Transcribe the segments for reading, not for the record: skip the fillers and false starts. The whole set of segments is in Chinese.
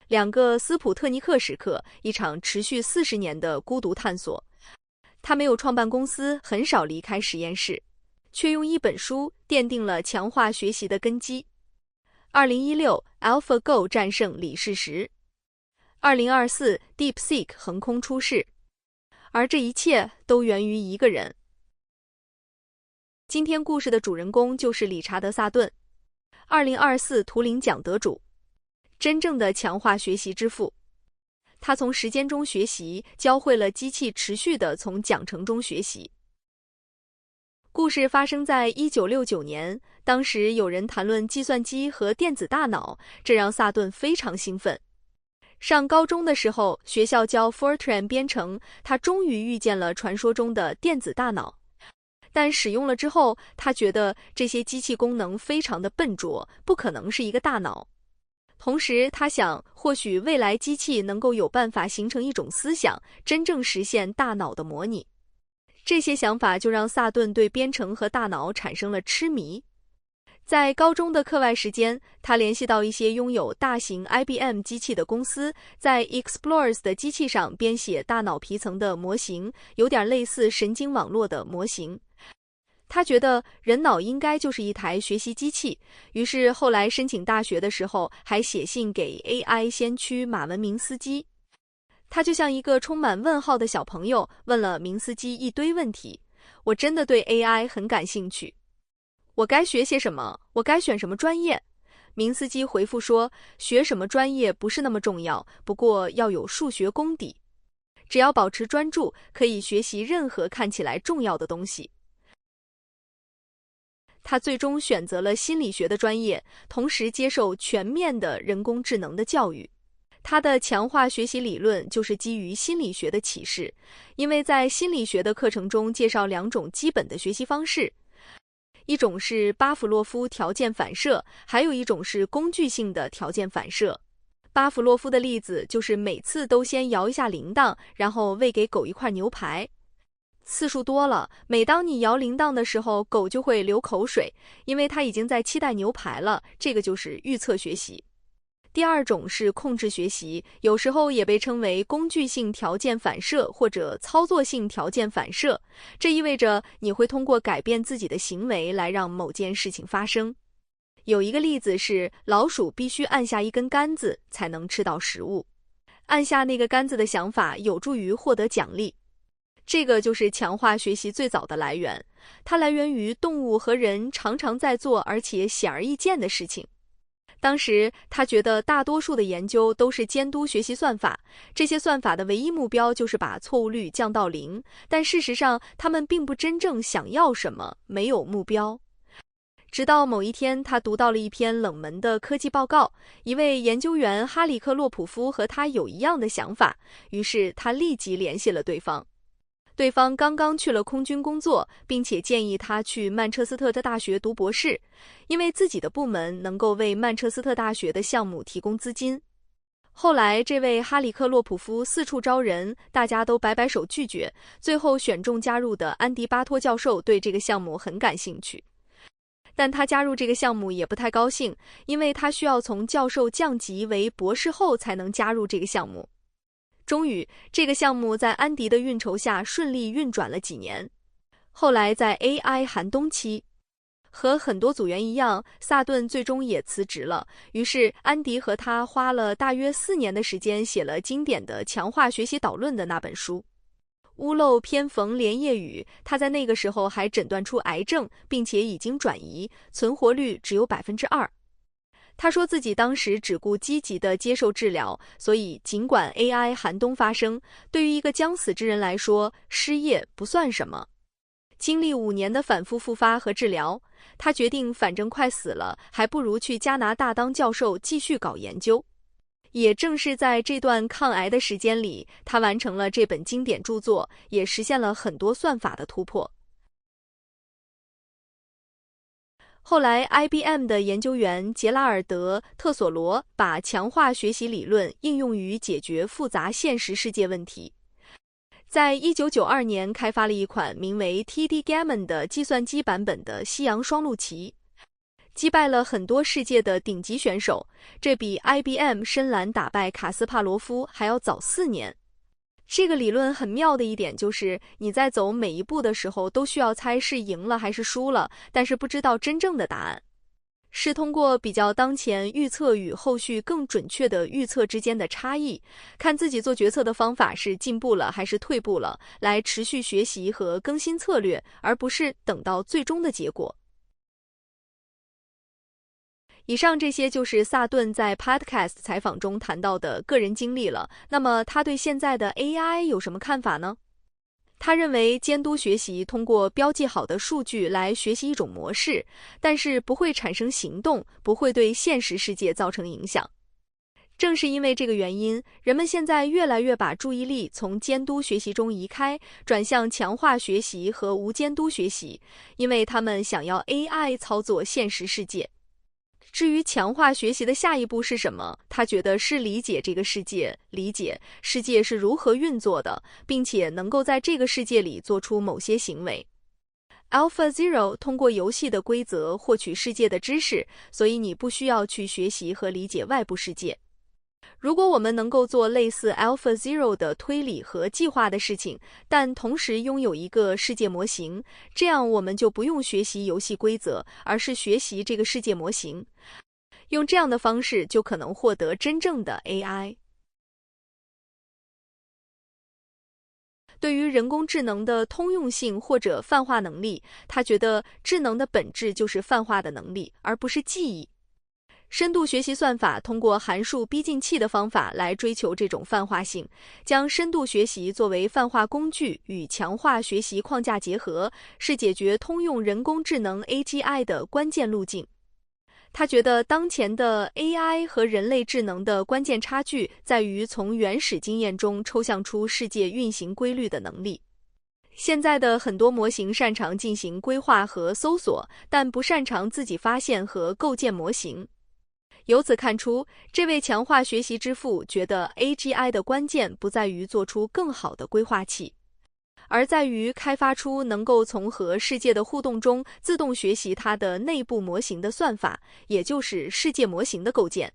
2个斯普特尼克时刻，一场持续40年的孤独探索。他没有创办公司，很少离开实验室，却用一本书奠定了强化学习的根基。2016 AlphaGo 战胜李世石，2024 DeepSeek 横空出世，而这一切都源于一个人。今天故事的主人公就是理查德·萨顿，2024图灵奖得主，真正的强化学习之父。他从时间中学习，教会了机器持续地从奖惩中学习。故事发生在1969年，当时有人谈论计算机和电子大脑，这让萨顿非常兴奋。上高中的时候，学校教 Fortran 编程，他终于遇见了传说中的电子大脑。但使用了之后，他觉得这些机器功能非常的笨拙，不可能是一个大脑。同时，他想，或许未来机器能够有办法形成一种思想，真正实现大脑的模拟。这些想法就让萨顿对编程和大脑产生了痴迷。在高中的课外时间，他联系到一些拥有大型 IBM 机器的公司，在 Explorers 的机器上编写大脑皮层的模型，有点类似神经网络的模型。他觉得人脑应该就是一台学习机器，于是后来申请大学的时候还写信给 AI 先驱马文明斯基。他就像一个充满问号的小朋友，问了明斯基一堆问题。我真的对 AI 很感兴趣，我该学些什么？我该选什么专业？明斯基回复说，学什么专业不是那么重要，不过要有数学功底。只要保持专注，可以学习任何看起来重要的东西。他最终选择了心理学的专业，同时接受全面的人工智能的教育。他的强化学习理论就是基于心理学的启示，因为在心理学的课程中介绍2种基本的学习方式，一种是巴甫洛夫条件反射，还有一种是工具性的条件反射。巴甫洛夫的例子就是每次都先摇一下铃铛，然后喂给狗一块牛排。次数多了，每当你摇铃铛的时候，狗就会流口水，因为它已经在期待牛排了，这个就是预测学习。第2种是控制学习，有时候也被称为工具性条件反射或者操作性条件反射，这意味着你会通过改变自己的行为来让某件事情发生。有一个例子是，老鼠必须按下一根杆子才能吃到食物，按下那个杆子的想法有助于获得奖励。这个就是强化学习最早的来源，它来源于动物和人常常在做而且显而易见的事情。当时他觉得大多数的研究都是监督学习算法，这些算法的唯一目标就是把错误率降到0，但事实上他们并不真正想要什么，没有目标。直到某一天，他读到了一篇冷门的科技报告，一位研究员哈里克洛普夫和他有一样的想法，于是他立即联系了对方。对方刚刚去了空军工作，并且建议他去曼彻斯特的大学读博士，因为自己的部门能够为曼彻斯特大学的项目提供资金。后来，这位哈里克洛普夫四处招人，大家都摆摆手拒绝，最后选中加入的安迪巴托教授对这个项目很感兴趣。但他加入这个项目也不太高兴，因为他需要从教授降级为博士后才能加入这个项目。终于，这个项目在安迪的运筹下顺利运转了几年。后来在 AI 寒冬期，和很多组员一样，萨顿最终也辞职了。于是安迪和他花了大约4年的时间写了经典的强化学习导论的那本书。屋漏偏逢连夜雨，他在那个时候还诊断出癌症，并且已经转移，存活率只有2%。他说自己当时只顾积极地接受治疗，所以尽管 AI 寒冬发生，对于一个将死之人来说，失业不算什么。经历5年的反复复发和治疗，他决定反正快死了，还不如去加拿大当教授继续搞研究。也正是在这段抗癌的时间里，他完成了这本经典著作，也实现了很多算法的突破。后来 IBM 的研究员杰拉尔德·特索罗把强化学习理论应用于解决复杂现实世界问题，在1992年开发了一款名为 TD Gammon 的计算机版本的西洋双陆棋。击败了很多世界的顶级选手，这比 IBM 深蓝打败卡斯帕罗夫还要早4年。这个理论很妙的一点就是，你在走每一步的时候都需要猜是赢了还是输了，但是不知道真正的答案。是通过比较当前预测与后续更准确的预测之间的差异，看自己做决策的方法是进步了还是退步了，来持续学习和更新策略，而不是等到最终的结果。以上这些就是萨顿在 Podcast 采访中谈到的个人经历了。那么他对现在的 AI 有什么看法呢？他认为监督学习通过标记好的数据来学习一种模式，但是不会产生行动，不会对现实世界造成影响。正是因为这个原因，人们现在越来越把注意力从监督学习中移开，转向强化学习和无监督学习，因为他们想要 AI 操作现实世界。至于强化学习的下一步是什么，他觉得是理解这个世界，理解世界是如何运作的，并且能够在这个世界里做出某些行为。AlphaZero 通过游戏的规则获取世界的知识，所以你不需要去学习和理解外部世界。如果我们能够做类似 AlphaZero 的推理和计划的事情，但同时拥有一个世界模型，这样我们就不用学习游戏规则，而是学习这个世界模型。用这样的方式就可能获得真正的 AI。对于人工智能的通用性或者泛化能力，他觉得智能的本质就是泛化的能力，而不是记忆。深度学习算法通过函数逼近器的方法来追求这种泛化性，将深度学习作为泛化工具与强化学习框架结合，是解决通用人工智能 AGI 的关键路径。他觉得当前的 AI 和人类智能的关键差距在于从原始经验中抽象出世界运行规律的能力。现在的很多模型擅长进行规划和搜索，但不擅长自己发现和构建模型。由此看出，这位强化学习之父觉得 AGI 的关键不在于做出更好的规划器，而在于开发出能够从和世界的互动中自动学习它的内部模型的算法，也就是世界模型的构建。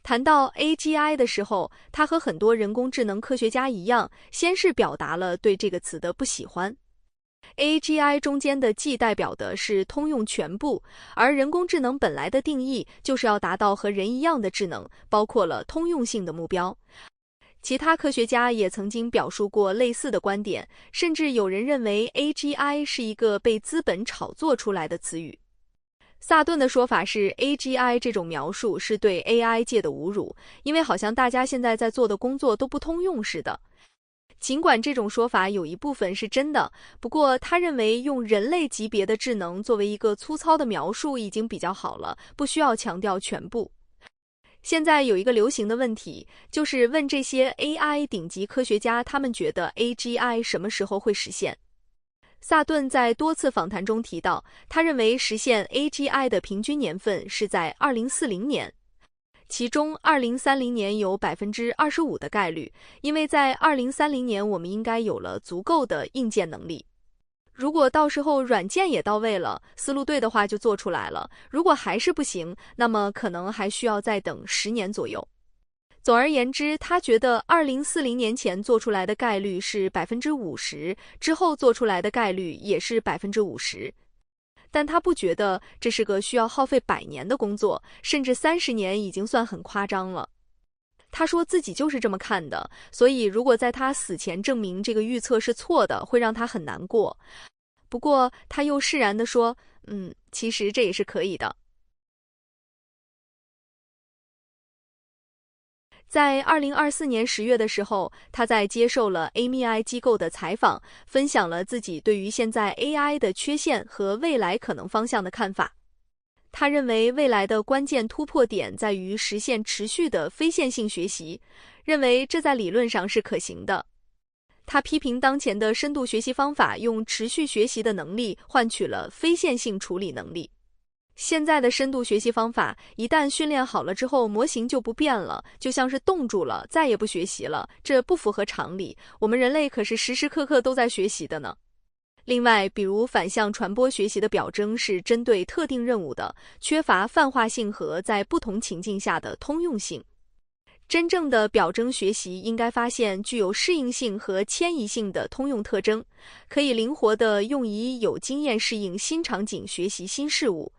谈到 AGI 的时候，他和很多人工智能科学家一样，先是表达了对这个词的不喜欢。AGI 中间的 G 代表的是通用全部，而人工智能本来的定义就是要达到和人一样的智能，包括了通用性的目标。其他科学家也曾经表述过类似的观点，甚至有人认为 AGI 是一个被资本炒作出来的词语。萨顿的说法是 AGI 这种描述是对 AI 界的侮辱，因为好像大家现在在做的工作都不通用似的。尽管这种说法有一部分是真的，不过他认为用人类级别的智能作为一个粗糙的描述已经比较好了，不需要强调全部。现在有一个流行的问题，就是问这些 AI 顶级科学家，他们觉得 AGI 什么时候会实现？萨顿在多次访谈中提到，他认为实现 AGI 的平均年份是在2040年。其中2030年有 25% 的概率，因为在2030年我们应该有了足够的硬件能力。如果到时候软件也到位了，思路对的话就做出来了，如果还是不行，那么可能还需要再等10年左右。总而言之，他觉得2040年前做出来的概率是 50%， 之后做出来的概率也是 50%。但他不觉得这是个需要耗费100年的工作，甚至30年已经算很夸张了。他说自己就是这么看的，所以如果在他死前证明这个预测是错的，会让他很难过。不过他又释然地说，其实这也是可以的。在2024年10月的时候，他在接受了 AMI 机构的采访，分享了自己对于现在 AI 的缺陷和未来可能方向的看法。他认为未来的关键突破点在于实现持续的非线性学习，认为这在理论上是可行的。他批评当前的深度学习方法用持续学习的能力换取了非线性处理能力。现在的深度学习方法一旦训练好了之后，模型就不变了，就像是冻住了，再也不学习了，这不符合常理。我们人类可是时时刻刻都在学习的呢。另外，比如反向传播学习的表征是针对特定任务的，缺乏泛化性和在不同情境下的通用性。真正的表征学习应该发现具有适应性和迁移性的通用特征，可以灵活地用以有经验适应新场景学习新事物。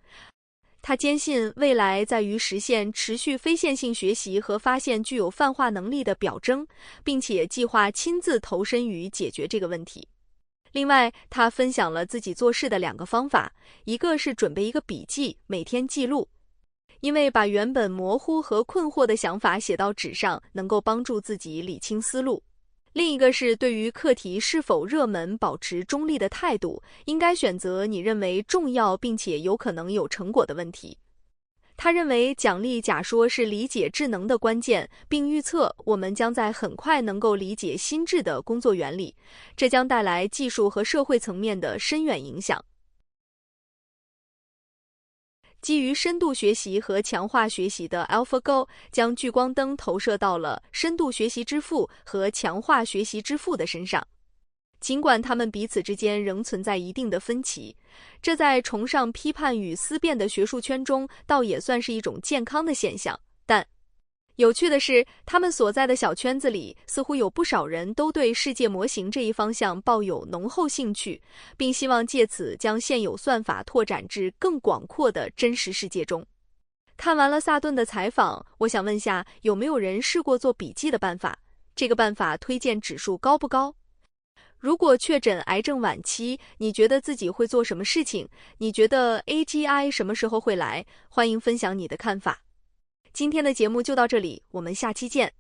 他坚信未来在于实现持续非线性学习和发现具有泛化能力的表征，并且计划亲自投身于解决这个问题。另外，他分享了自己做事的2个方法，一个是准备一个笔记，每天记录，因为把原本模糊和困惑的想法写到纸上，能够帮助自己理清思路。另一个是对于课题是否热门保持中立的态度，应该选择你认为重要并且有可能有成果的问题。他认为奖励假说是理解智能的关键，并预测我们将在很快能够理解心智的工作原理，这将带来技术和社会层面的深远影响。基于深度学习和强化学习的 AlphaGo 将聚光灯投射到了深度学习之父和强化学习之父的身上。尽管他们彼此之间仍存在一定的分歧，这在崇尚批判与思辨的学术圈中倒也算是一种健康的现象。但有趣的是，他们所在的小圈子里似乎有不少人都对世界模型这一方向抱有浓厚兴趣，并希望借此将现有算法拓展至更广阔的真实世界中。看完了萨顿的采访，我想问下，有没有人试过做笔记的办法？这个办法推荐指数高不高？如果确诊癌症晚期，你觉得自己会做什么事情？你觉得 AGI 什么时候会来？欢迎分享你的看法。今天的节目就到这里，我们下期见。